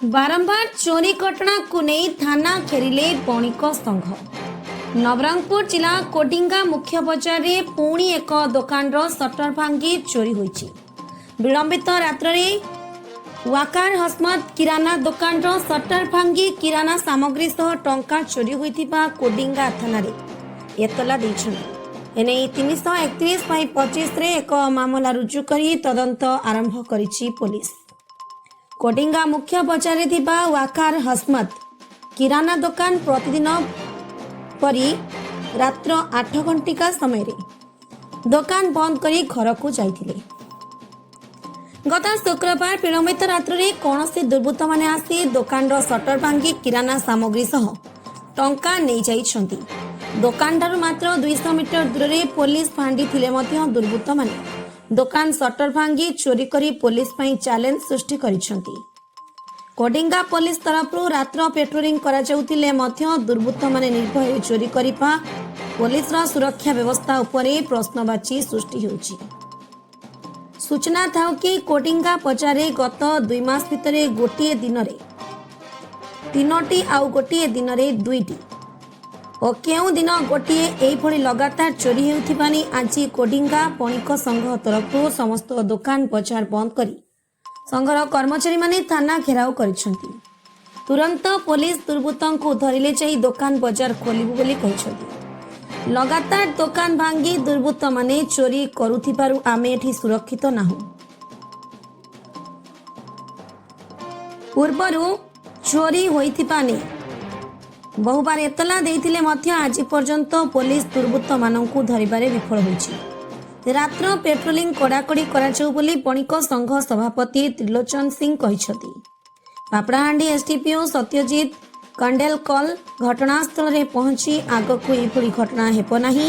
बारंबार चोरी घटना को नहीं थाना घेरिले बणिक संघ। नवरंगपुर जिला कोडिंगा मुख्य बजार रे पुणी एक दुकान सटर भांगी चोरी होईछि। विलंबित रात्र वाकार हस्मत किराना दुकान सटर भांगी किराना सामग्री सह टंका चोरी होइथिबा कोडिंगा थाना रे एतला दैछन्। एने 331/25 रे एक मामला रुजु करी तदंत आरंभ करिछि पुलिस। कोडिंगा मुख्य बजार रे थिबा वाकार हस्मत किराना दुकान प्रतिदिन परी रात्र 8 घंटिका समय रे दुकान बंद करी घर को जाइथिले। गत शुक्रवार विलंबित रात्र रे कौनसी दुर्बृत्त माने आसी दुकान रो सटर भांगी किराना सामग्री सह टंका नै जाइछन्ती। दुकान ठारू मात्र 200 मीटर दूर रे पुलिस फांडी थिले मध्य दुर्बृत्त माने दुकान सटर भांगी चोरी करी पुलिस पई चैलेंज सृष्टि करिसंती। कोडिंगा पुलिस तरफरु रात्र पेट्रोलिंग करा जाउतिले मध्य दुर्बृत्त माने निर्भय चोरी करिपा पुलिस रा सुरक्षा व्यवस्था उपरे प्रश्नवाची सृष्टि होउची। सूचना थाउ कि कोडिंगा बजारे गत 2 मास भितरे गोटिए दिन रे 3टी आउ गोटिए दिन रे 2टी और केउ दिन गोटिए एई भली लगातार चोरी हेउथिबानी आज कोडिंगा बणिक संघ तरफरु समस्त दुकान बजार बंद करी संघर कर्मचारी माने थाना घेराव करिसंती। तुरंत पुलिस दुर्बृत्तों को धरिले जाई दुकान बजार खोलिबु बोली कहिसंती। लगातार दुकान भांगी दुर्बृत्त माने चोरी करुथिबारु आमे एठी सुरक्षित नाहु। पूर्वरु चोरी होइथिबानी बहुबार एतला देइथिले मध्य आज पर्यंत पुलिस दुर्बृत्त माननकु धरिबारे विफल होइछि। रात्र पेट्रोलिंग कड़ाकड़ी कराଯାଉ ବୋଲି बणिक संघ सभापति त्रिलोचन सिंह कहिसथि। पापड़ाहांडी एसडीपीओ सत्यजित कंडेलकल घटनास्थल रे पहुंची आगकु एभली घटना हेबो नाही।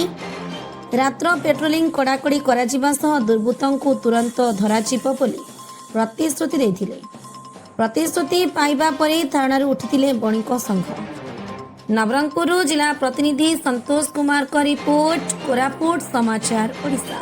रात्र पेट्रोलिंग कड़ाकड़ी कराଯିबा सह दुर्बृत्तंकु तुरंत धराजिबो बोली प्रतिश्रुति देथिले। प्रतिश्रुति पाइबा परे थानारू उठिथिले बणिक संघ। नवरंगपुर जिला प्रतिनिधि संतोष कुमार का रिपोर्ट, कोरापुट समाचार ओडिशा।